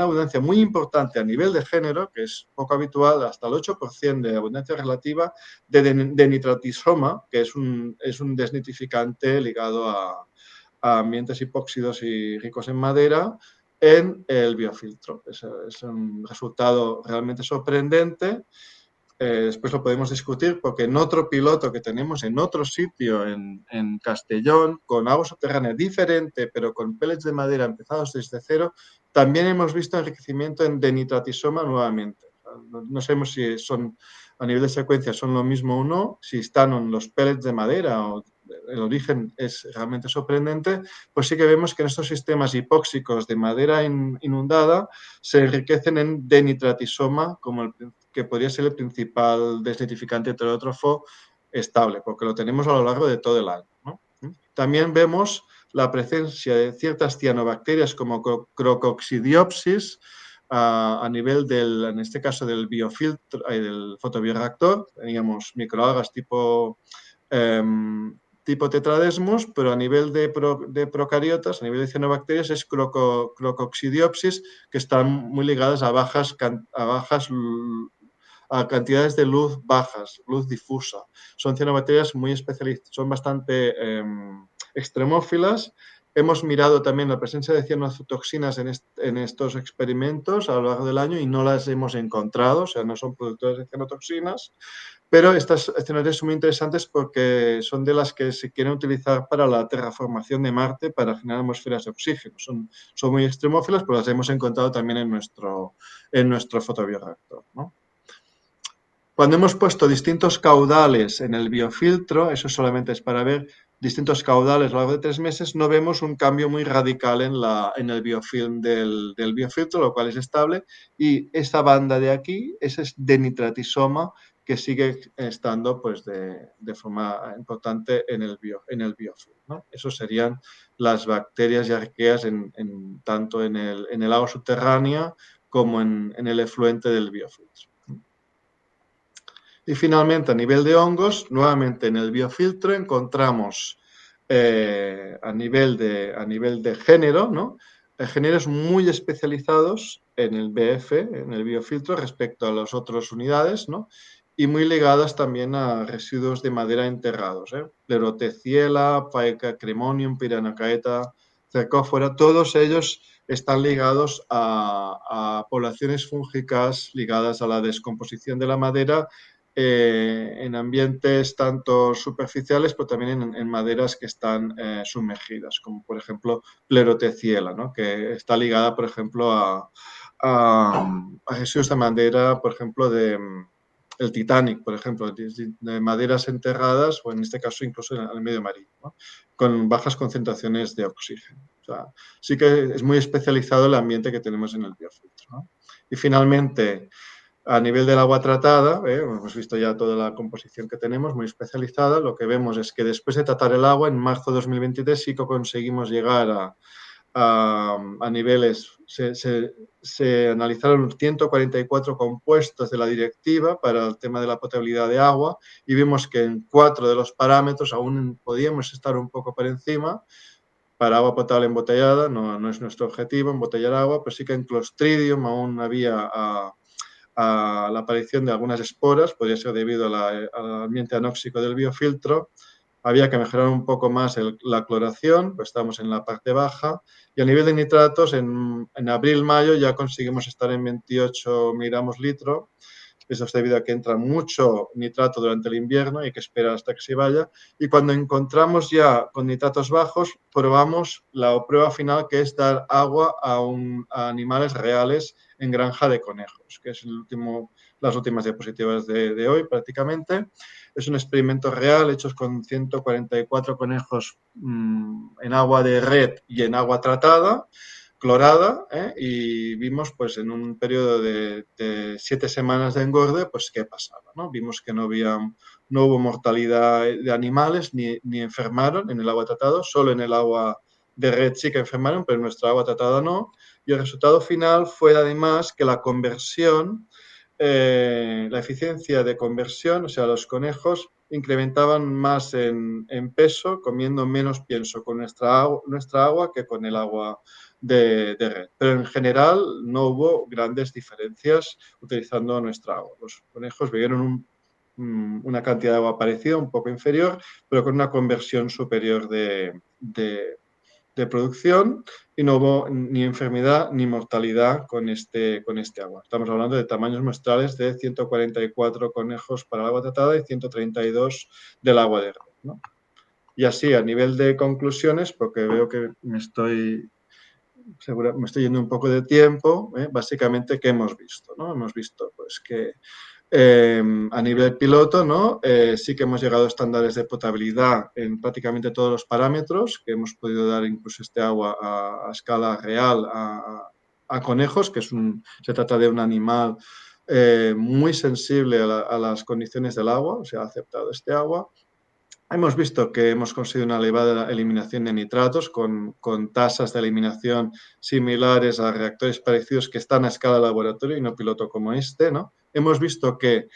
abundancia muy importante a nivel de género, que es poco habitual, hasta el 8% de abundancia relativa de nitratisoma, que es un desnitrificante ligado a ambientes hipóxidos y ricos en madera, en el biofiltro. Es un resultado realmente sorprendente. Después lo podemos discutir porque en otro piloto que tenemos en otro sitio, en Castellón, con agua subterránea diferente, pero con pellets de madera empezados desde cero, también hemos visto enriquecimiento en denitratisoma nuevamente. No sabemos si son a nivel de secuencia son lo mismo o no, si están en los pellets de madera o el origen es realmente sorprendente, pues sí que vemos que en estos sistemas hipóxicos de madera inundada se enriquecen en denitratisoma, que podría ser el principal desnitrificante heterótrofo estable, porque lo tenemos a lo largo de todo el año, ¿no? También vemos la presencia de ciertas cianobacterias como Croococcidiopsis a nivel en este caso del biofiltro, del fotobioreactor, teníamos microalgas tipo tetradesmos, pero a nivel de procariotas, a nivel de cianobacterias, es Croococcidiopsis, que están muy ligadas a cantidades de luz bajas, luz difusa. Son cianobacterias muy especializadas, son bastante extremófilas. Hemos mirado también la presencia de cianotoxinas en estos experimentos a lo largo del año y no las hemos encontrado, o sea, no son productores de cianotoxinas, pero estas cianobacterias son muy interesantes porque son de las que se quieren utilizar para la terraformación de Marte para generar atmósferas de oxígeno. Son muy extremófilas, pero las hemos encontrado también en nuestro fotobioreactor, ¿no? Cuando hemos puesto distintos caudales en el biofiltro, eso solamente es para ver distintos caudales a lo largo de 3 meses, no vemos un cambio muy radical en el biofilm del biofiltro, lo cual es estable. Y esta banda de aquí, ese es denitratisoma, que sigue estando pues, de forma importante en el biofilm, ¿no? Esos serían las bacterias y arqueas tanto en el agua subterránea como en el efluente del biofiltro. Y finalmente, a nivel de hongos, nuevamente en el biofiltro encontramos a nivel de género, ¿no? Géneros muy especializados en el BF, en el biofiltro, respecto a las otras unidades, ¿no? Y muy ligadas también a residuos de madera enterrados, ¿eh? Pleurotheciela, Faeca cremonium, Piranocaeta, Cercófora, todos ellos están ligados a poblaciones fúngicas ligadas a la descomposición de la madera en ambientes tanto superficiales, pero también en maderas que están sumergidas, como por ejemplo Pleurotheciela, ¿no? Que está ligada, por ejemplo, a residuos de madera, por ejemplo, el Titanic, por ejemplo, de maderas enterradas, o en este caso incluso en el medio marino, ¿no? Con bajas concentraciones de oxígeno. O sea, sí que es muy especializado el ambiente que tenemos en el biofiltro, ¿no? Y finalmente, a nivel del agua tratada, hemos visto ya toda la composición que tenemos, muy especializada. Lo que vemos es que después de tratar el agua, en marzo de 2023 sí que conseguimos llegar a niveles, se analizaron 144 compuestos de la directiva para el tema de la potabilidad de agua y vimos que en 4 de los parámetros aún podíamos estar un poco por encima. Para agua potable embotellada, no es nuestro objetivo embotellar agua, pero sí que en Clostridium aún había a la aparición de algunas esporas, podría ser debido al ambiente anóxico del biofiltro. Había que mejorar un poco más la cloración, pues estamos en la parte baja. Y a nivel de nitratos, en abril-mayo ya conseguimos estar en 28 miligramos litro, Eso es debido a que entra mucho nitrato durante el invierno y hay que esperar hasta que se vaya. Y cuando encontramos ya con nitratos bajos, probamos la prueba final, que es dar agua a animales reales en granja de conejos, que es las últimas diapositivas de hoy prácticamente. Es un experimento real hecho con 144 conejos en agua de red y en agua tratada, clorada, y vimos pues en un periodo de 7 semanas de engorde pues qué pasaba, ¿no? Vimos que no hubo mortalidad de animales ni enfermaron en el agua tratado, solo en el agua de red sí que enfermaron, pero en nuestra agua tratada no. Y el resultado final fue además que la conversión, la eficiencia de conversión, o sea, los conejos incrementaban más en peso comiendo menos pienso con nuestra agua que con el agua de red. Pero en general no hubo grandes diferencias utilizando nuestra agua. Los conejos bebieron una cantidad de agua parecida, un poco inferior, pero con una conversión superior de producción, y no hubo ni enfermedad ni mortalidad con este agua. Estamos hablando de tamaños muestrales de 144 conejos para el agua tratada y 132 del agua de red, ¿no? Y así, a nivel de conclusiones, porque veo que me estoy yendo un poco de tiempo, básicamente, ¿qué hemos visto? ¿No? Hemos visto pues, que a nivel piloto, ¿no? Sí que hemos llegado a estándares de potabilidad en prácticamente todos los parámetros, que hemos podido dar incluso este agua a escala real a conejos, que se trata de un animal muy sensible a las condiciones del agua, o sea, ha aceptado este agua. Hemos visto que hemos conseguido una elevada eliminación de nitratos con tasas de eliminación similares a reactores parecidos que están a escala de laboratorio y no piloto como este, ¿no? Hemos visto que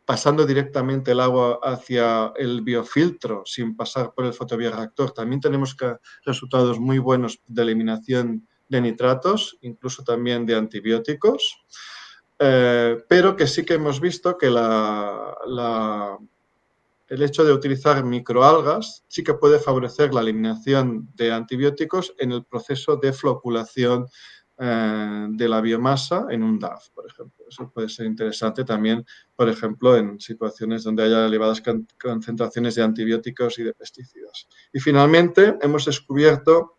pasando directamente el agua hacia el biofiltro sin pasar por el fotobioreactor, también tenemos resultados muy buenos de eliminación de nitratos, incluso también de antibióticos, pero que sí que hemos visto que el hecho de utilizar microalgas sí que puede favorecer la eliminación de antibióticos en el proceso de floculación de la biomasa en un DAF, por ejemplo. Eso puede ser interesante también, por ejemplo, en situaciones donde haya elevadas concentraciones de antibióticos y de pesticidas. Y finalmente, hemos descubierto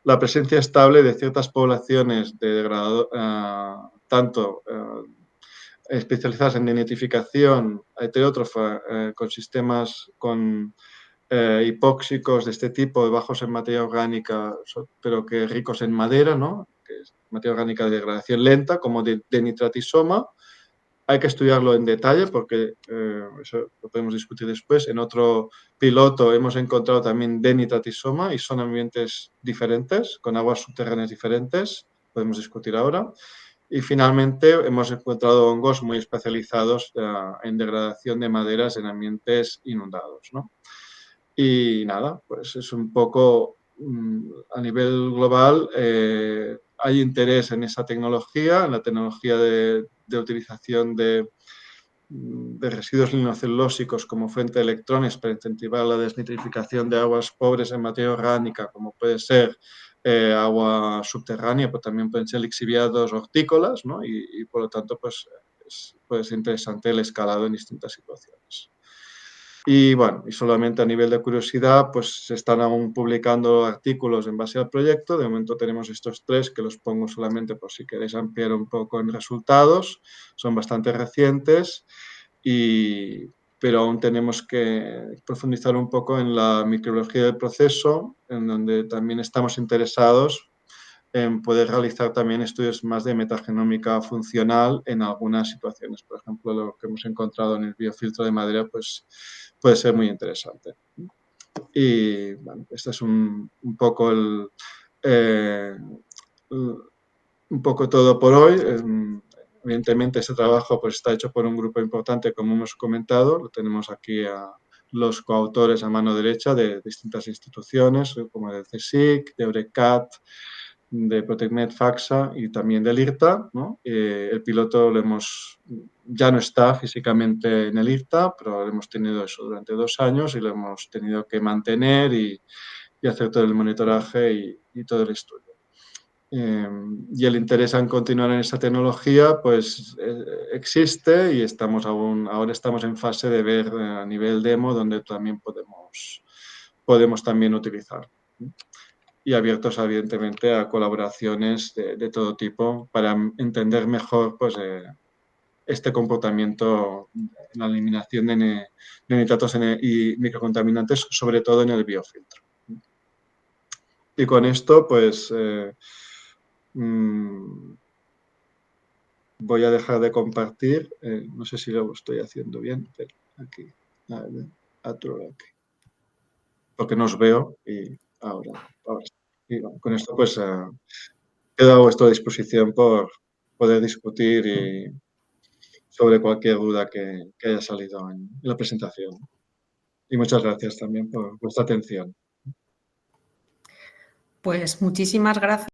la presencia estable de ciertas poblaciones de degradador, tanto especializadas en denitrificación heterótrofa con sistemas hipóxicos de este tipo, bajos en materia orgánica, pero que ricos en madera, ¿no? Que es materia orgánica de degradación lenta, como de nitratisoma. Hay que estudiarlo en detalle porque eso lo podemos discutir después. En otro piloto hemos encontrado también denitratisoma y son ambientes diferentes, con aguas subterráneas diferentes. Podemos discutir ahora. Y finalmente hemos encontrado hongos muy especializados en degradación de maderas en ambientes inundados, ¿no? Y nada, pues es un poco a nivel global. Hay interés en esa tecnología, en la tecnología de utilización de residuos lignocelulósicos como fuente de electrones para incentivar la desnitrificación de aguas pobres en materia orgánica, como puede ser agua subterránea, pero también pueden ser lixiviados hortícolas, ¿no? Y por lo tanto, pues puede ser interesante el escalado en distintas situaciones. Y bueno, y solamente a nivel de curiosidad, pues se están aún publicando artículos en base al proyecto. De momento tenemos estos 3 que los pongo solamente por si queréis ampliar un poco en resultados. Son bastante recientes, pero aún tenemos que profundizar un poco en la microbiología del proceso, en donde también estamos interesados en poder realizar también estudios más de metagenómica funcional en algunas situaciones. Por ejemplo, lo que hemos encontrado en el biofiltro de madera, pues puede ser muy interesante. Y bueno, este es un poco eh, un poco todo por hoy. Evidentemente, este trabajo pues, está hecho por un grupo importante, como hemos comentado. Lo tenemos aquí a los coautores a mano derecha de distintas instituciones, como del CSIC, de Eurecat, de Protecnet FAXA y también del IRTA, ¿no? El piloto ya no está físicamente en el IRTA, pero lo hemos tenido eso durante 2 años y lo hemos tenido que mantener y hacer todo el monitoraje y todo el estudio. y el interés en continuar en esa tecnología pues existe y ahora estamos en fase de ver a nivel demo donde también podemos también utilizar. Y abiertos, evidentemente, a colaboraciones de todo tipo para entender mejor pues, este comportamiento en la eliminación de nitratos y microcontaminantes, sobre todo en el biofiltro. Y con esto, pues, voy a dejar de compartir. No sé si lo estoy haciendo bien, pero aquí, aquí, porque no os veo y ahora sí. Y bueno, con esto, pues, quedo a vuestra disposición por poder discutir sobre cualquier duda que haya salido en la presentación. Y muchas gracias también por vuestra atención. Pues muchísimas gracias.